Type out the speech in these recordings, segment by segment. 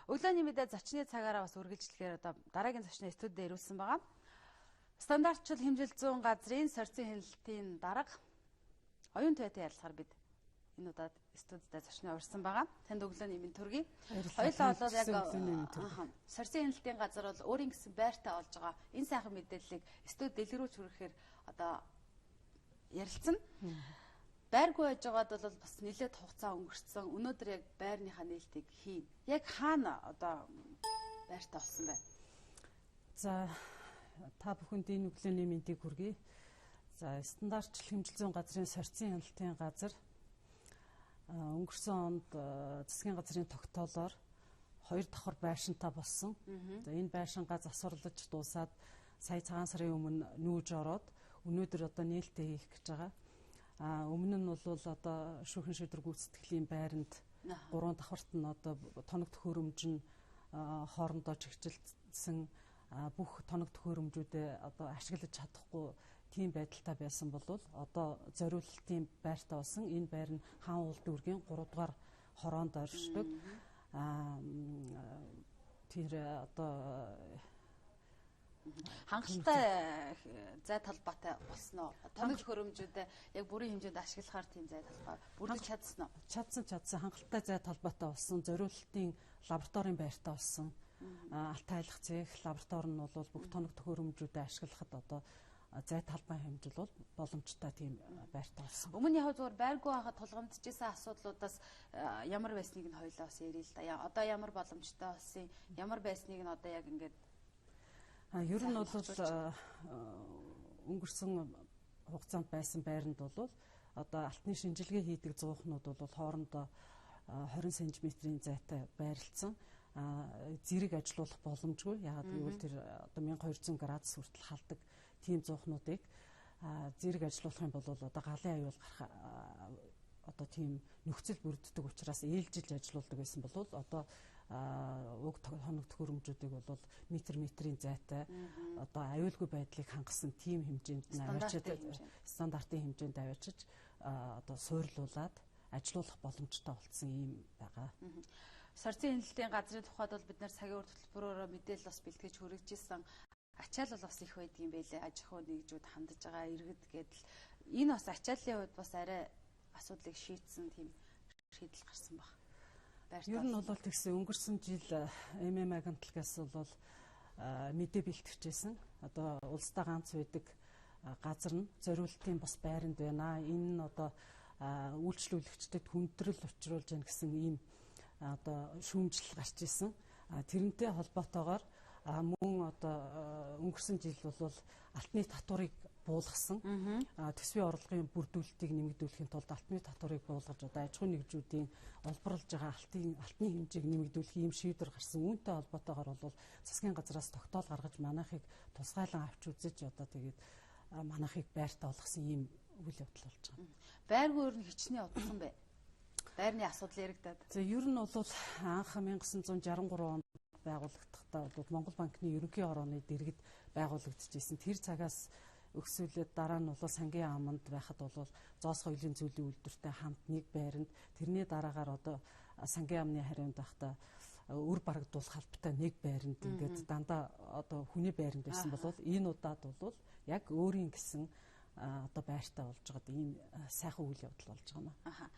Өглөөний мэдээ зочны цагаараа бас үргэлжлэхээр одоо дараагийн зочны студид ирүүлсэн байгаа. Стандартчил хэмжил 100 газрын сорьцын хяналтын дарга оюун туйтай ярилцахаар бид энэ удаад студидд зочны урьсан байгаа. Танд өглөөний мэнд төргий. Хоёулаа бол яг сорьцын хяналтын газар бол өөрийн гэсэн байртаа олж байгаа. Энэ сайхан мэдээллийг студид дэлгэрүүлж хүрэхээр одоо ярилцсан. Байргүй байж байгаад бол бас нэлээд хугацаа өнгөрцөн. Өнөөдөр яг байрныхаа нээлтийг хийн. Яг хаана одоо байртаа олсон бэ? За та бүхэнд энэ өглөөний мэндийг хүргэе. За стандартчил хэмжил 100 газрын сорьцын хяналтын газар өнгөрсөн онд засгийн газрын тогтоолоор 2 давхар байшинтай болсон. За энэ байшингаа засварлаж дуусаад сая цагаан сарын өмнө нүүж ороод өнөөдөр одоо нээлтээ хийх гэж байгаа. Өмнө нь бол одоо шүүхэн шийдвэр гүйцэтгэлийн байранд 3 давхарт нь одоо тоног төхөөрөмж нь хоорондоо чигчилсэн бүх тоног төхөөрөмжүүдээ одоо ашиглаж чадахгүй тийм байдалтай байсан бол одоо зориулалтын байртаа болсон. Энэ байр нь хаан уул дүүргийн 3 дугаар хороонд оршдог. Тэр одоо хангалттай зай талбайтай болсноо. Тоног төхөөрөмжүүдээ яг бүрийн хэмжээнд ашиглахаар тийм зай талбай бүрдэж чадсан уу? Чадсан. Хангалттай зай талбайтай болсон. Зориулалтын лабораторийн байртаа болсон. Алтай айлах цех лаборатори нь бол бүх тоног төхөөрөмжүүдэд ашиглахад одоо зай талбай хэмжил бол боломжтой тийм байртаа болсон. Өмнө яг зүгээр байргүй байхад тулгамдчихсан асуудлуудаас ямар байсныг нь хоёлаа бас ярил л да. Одоо ямар боломжтой болсон, ямар байсныг нь одоо яг ингээд ер нь бол өнгөрсөн хугацаанд байсан байранд бол одоо алтны шинжилгээ хийдэг зуухнууд бол хоорондоо 20 см-ийн зайтай байрлалцсан. Зэрэг ажиллуулах боломжгүй. Яагаад гэвэл тэр одоо 1200 градус хүртэл халдаг тийм зуухнуудыг зэрэг ажиллуулах юм бол одоо галын аюул гарах одоо тийм нөхцөл бүрддэг учраас ээлжилж ажиллаулдаг байсан бол одоо уг тоног төхөөрөмжүүдийг бол метрийн зайтай одоо аюулгүй байдлыг хангасан тийм хэмжээнд стандартын хэмжээнд авчиж одоо суйрлуулад ажиллуулах боломжтой болсон юм байгаа. Сорьцын хяналтын газрын тухайд бол бид нар цагийн үр хөтөлбөрөөр мэдээлэл бас бэлтгэж хүргэжсэн. Ачаал бол бас их байдаг юм байлээ. Аж ахуй нэгжүүд хандаж байгаа иргэд гэдэл энэ бас ачааллын хувьд бас арай асуудлыг шийдсэн тийм шийдэл гарсан баг. Ер нь бол тэгсэн өнгөрсөн жил ММ агентлагаас бол мэдээ бэлтгэжсэн. Одоо улстай ганц байдаг газар нь зориулалтын бас байранд байна. Энэ нь одоо үйлчлүүлэгчдэд хүндрэл учруулж яах гэсэн ийм одоо шүүмжил гарч ирсэн. Тэрнтэй холбоотойгоор мөн одоо өнгөрсөн жил бол алтны татварыг буулгасан. Төсвийн орлогын бүрдүүлэлтийг нэмэгдүүлэхийн тулд алтны татварыг буулгаж одоо аж ахуйн нэгжүүдийн олборлож байгаа алтны хэмжээг нэмэгдүүлэх ийм шийдвэр гарсан. Үүнтэй холбоотойгоор бол засгийн газраас тогтоол гаргаж манайхыг тусгайлан авч үзэж одоо тэгээд манайхыг байртаа олгосон ийм үйл явдал болж байгаа. Байргүй ер нь хичнээн удсан бай. Байрны асуудал яригдаад. За ер нь бол анх 1963 онд байгууллагдахдаа бол Монгол банкны ерөнхий хорооны дэргэд байгуулагдчихсэн. Тэр цагаас өксүүлээд дараа нь бол сангийн аманд байхад бол зоос хоёрын зүйлийн үйлдвэртэй хамт нэг байранд тэрний дараагаар одоо сангийн амны хариунд байхдаа өр барагдуулах албатай нэг байранд ингээд дандаа одоо хүний байранд байсан бол энэ удаад бол яг өөрийн гэсэн одоо байртаа болж байгаа ийм сайхан үйл явдал болж байгаа наа.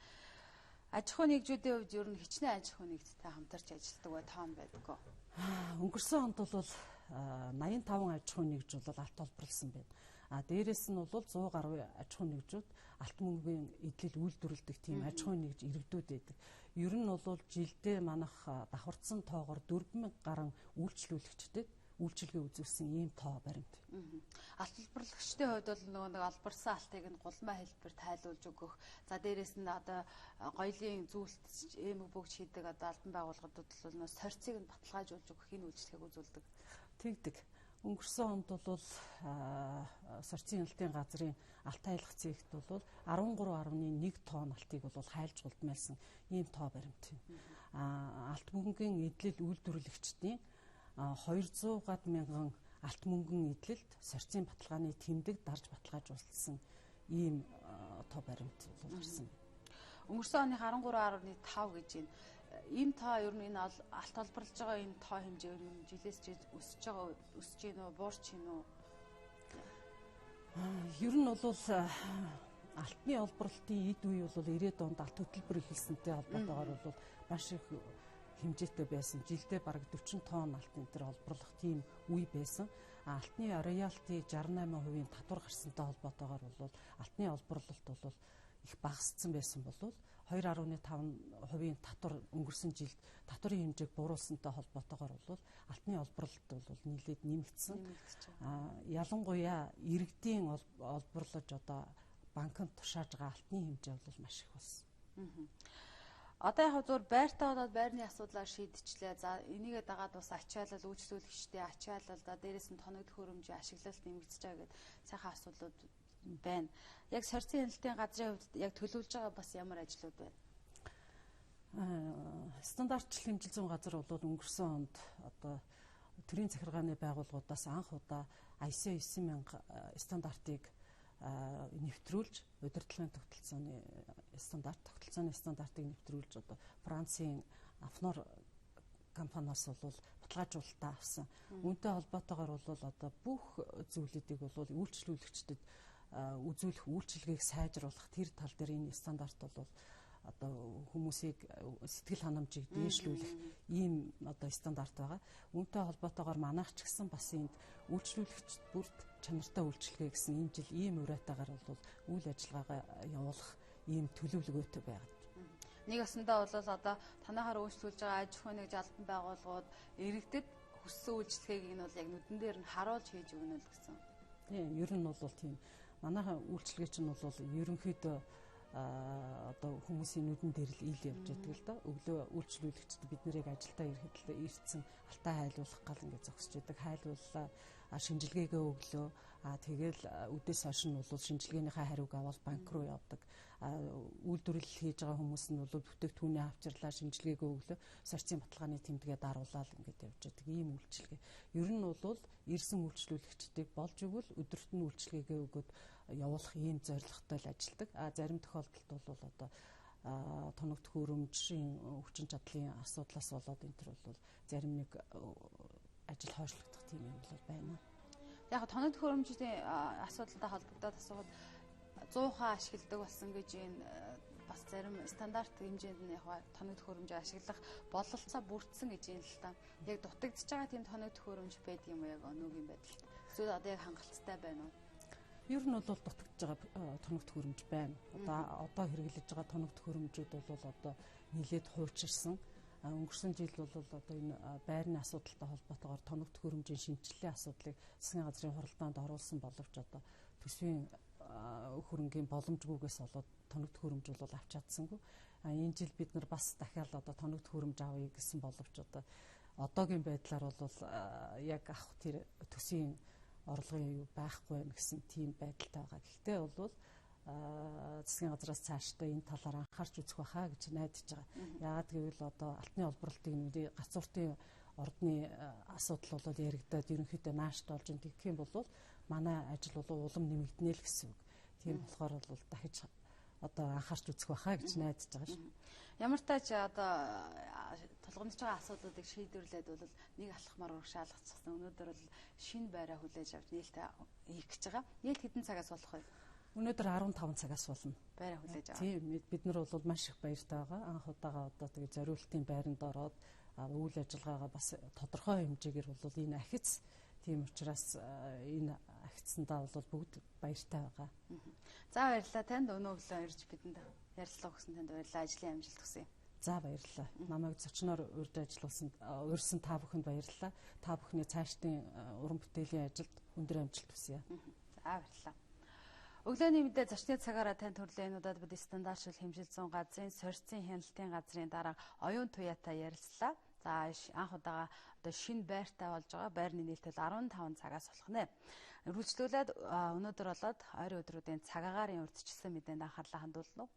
Аж ахуй нэгжүүдийн хувьд ер нь хичнээн аж ахуй нэгжтэй хамтарч ажилладаг бай тоон байдаг. Өнгөрсөн онд бол 85 аж ахуй нэгж бол алт олборлсон байна. Дээрээс нь бол 100 гаруй аж ахуй нэгжүүд алт мөнгөний эдлэл үйлдвэрлэдэг тийм аж ахуй нэгж иргэдүүд байдаг. Ер нь бол жилдээ манайх давхарцсан тоогоор 4000 гаруй үйлчлүүлэгчдэд үйлчилгээ үзүүлсэн ийм тоо баримт. Алт олборлагчдын хувьд бол нөгөө нэг олборсон алтыг нь гулмаа хэлбэр тайлуулж өгөх. За дээрээс нь одоо гоёлын зүйлс эмэг бүгд хийдэг одоо албан байгууллагуудад бол нөө сорьцыг нь баталгаажуулж өгөх энэ үйлчлэгийг үзүүлдэг. Тэгдэг. Өнгөрсөн онд бол сорьцын хяналтын газрын алтай айлах цэгт бол 13.1 тонн алтыг бол хайлж гулдмайлсан ийм тоо баримт. Алт мөнгөний эдлэл үйлдвэрлэгчдийн 200 мянган алт мөнгөн эдлэлд сорьцын баталгааны тэмдэг дарж баталгаажуулсан ийм тоо баримт гарсан. Өнгөрсөн оны 13.5 гэж байна. ийм тоо ер нь энэ алт олборлож байгаа энэ тоо хэмжээ ер нь жилээс жил өсөж гин үү, буурч гин үү? Ер нь бол алтны олборлолтын эд үе бол 90-ад онд алт хөтөлбөр эхэлсэнтэй холбоотойгоор бол маш их хэмжээтэй байсан. Жилдээ бараг 40 тонн алт энэ төр олборлох тийм үе байсан. Алтны роялти 68% татвар гарсантай холбоотойгоор бол алтны олборлолт бол их багассан байсан болов 2.5% татвар өнгөрсөн жилд татварын хэмжээг бууруулсантай холбоотойгоор бол алтны олборлолт бол нэлээд нэмэгдсэн. Ялангуяа иргэдийн олборлож одоо банкнд тушааж байгаа алтны хэмжээ бол маш их болсон. Одоо яг зөвхөн байртаа болоод байрны асуудлаар шийдчихлээ. За энийгээ дагаад бас ачаалал үйлчлүүлэгчтэй ачаалал за дээрээс нь тоног төхөөрөмжийн ашиглалт нэмэгдэж байгаа гэдэг сайхан асуудлууд байна. Яг сорьцын хяналтын газрын хувьд яг төлөвлөж байгаа бас ямар ажлууд байна? Стандартчил хэмжил зүйн газар бол өнгөрсөн онд одоо төрийн захиргааны байгууллагуудаас анх удаа ISO 9000 стандартыг нэвтрүүлж удирдлагын тогтолцооны стандартыг нэвтрүүлж одоо Францын Афнор компаниас бол баталгаажуулалтаа авсан. Үүнтэй холбоотойгоор бол одоо бүх зүйлүүдийг бол үйлчлүүлэгчдэд үзүүлэх үйлчилгээг сайжруулах тэр тал дээр энэ стандарт бол одоо хүмүүсийг сэтгэл ханамжийг дээшлүүлэх ийм одоо стандарт байгаа. Үүнтэй холбоотойгоор манайх ч гэсэн бас энд үйлчлүүлэгчд бүрд чанартай үйлчилгээ гэсэн энэ жил ийм уриатаагаар бол үйл ажиллагаагаа явуулах ийм төлөвлөгөөтэй байгаа. Нэг өсөндөө бол одоо танахаар үйлчлүүлж байгаа аж ахуйн нэг жалбан байгууллагууд иргэдэд хүссэн үйлчлэгийг нь бол яг нүдэн дээр нь харуулж хийж өгнө л гэсэн. Тийм, ер нь бол тийм. Манайхаа үйлчлэгээч нь бол ерөнхийдөө одоо хүмүүсийн нүдэн дээр л ил явж байдаг л да. Өглөө үйлчлүүлэгчд бид нарыг ажилдаа ирэхэд л ирсэн алтаа хайлуулах гал ингээд зогсож байдаг. Хайлууллаа, шинжилгээгээ өглөө. Тэгэл үдээс хойш нь бол шинжилгээнийхээ хариуг аваад банк руу явдаг. Үйлдвэрлэл хийж байгаа хүмүүс нь бол бүтээгдэхүүнээ авчирлаа, шинжилгээгээ өглөө. Сорьцын баталгааны тэмдэгээ даруулаад ингээд явж байдаг. Ийм үйлчлэгээ. Ер нь бол ирсэн үйлчлүүлэгчдийг болж өгвөл өдөрт нь үйлчлэгээ өгөөд явуулах ийм зорилготой л ажилладаг. Зарим тохиолдолд бол одоо тоног төхөөрөмжийн хүчин чадлын асуудлаас болоод энэ төр бол зарим нэг ажил хойшлогдох тийм юм бол байна. Яг тоног төхөөрөмжийн асуудалтай холбогдоод асуухад 100% ашигладаг болсон гэж энэ бас зарим стандарт хэмжээнд нь яг тоног төхөөрөмжийг ашиглах бололцоо бүрдсэн гэж юм л та. Яг дутагдж байгаа тийм тоног төхөөрөмж байдаг юм уу яг өнөөгийн байдалд? Эсвэл одоо яг хангалттай байна уу? Ер нь бол дутагдж байгаа тоног төхөөрөмж байна. Одоо хэрэглэж байгаа тоног төхөөрөмжүүд бол одоо нэлээд хуучирсан. Өнгөрсөн жил бол одоо энэ байрны асуудалтай холбоотойгоор тоног төхөөрөмжийн шинжилгээний асуудлыг засгийн газрын хуралдаанд оруулсан боловч одоо төсвийн хөрөнгийн боломжгүйгээс болоод тоног төхөөрөмж бол авч чадсангүй. Энэ жил бид нар бас дахиад одоо тоног төхөөрөмж авъя гэсэн боловч одоо одоогийн байдлаар бол яг авах тэр төсвийн орлогын юу байхгүй байх гэсэн тийм байдалтай байгаа. Гэхдээ бол засгийн газраас цаашдаа энэ талаар анхаарч үзэх байхаа гэж найдаж байгаа. Яагаад гэвэл одоо алтны олборлолтыг нүдээ гацууртын ордны асуудал бол яригадаад ерөнхийдөө наашд болж ин тэгэх юм бол манай ажил бол улам нэмэгдэнэ л гэсэн үг. Тийм болохоор бол дахиж одоо анхаарч үзэх байхаа гэж найдаж байгаа шүү. Ямар тач одоо тулгамдж байгаа асуудлуудыг шийдвэрлээд бол нэг алхмаар урагшаалгацсан. Өнөөдөр бол шинэ байраа хүлээж авч нээлттэй хийх гэж байгаа. Нийт хэдэн цагаас болох вэ? Өнөөдөр 15 цагаас болно. Байраа хүлээж аваа. Тийм, бид нар бол маш их баяртай байгаа. Анх удаага одоо тэгээ зориултын байранд ороод үйл ажиллагаагаа бас тодорхой хэмжээгээр бол энэ ахиц. Тийм учраас энэ ахицсандаа бол бүгд баяртай байгаа. За баярлалаа. Танд өнөө өглөө ирж бидэнд ярилцлага өгсөн танд баярлалаа. Ажлын амжилт хүсье. За баярлалаа. Намайг зочноор урьж урьсан та бүхэнд баярлалаа. Та бүхний цаашдын уран бүтээлийн ажилд өндөр амжилт хүсье. За баярлалаа. Өглөөний мэдээ зочны цагаараа танд төрлийн удаад бид стандартшил хэмжил зүйн газрын сорьцын хяналтын газрын дараа оюун туяатай ярилцлаа. За анх удаага одоо шинэ байртай болж байгаа. Байрны нээлтэл 15 цагаас болох нэ. Үргэлжлүүлээд өнөөдөр болоод ойрын өдрүүдийн цагаагаар урьдчилсан мэдээнд анхаарлаа хандуулна уу?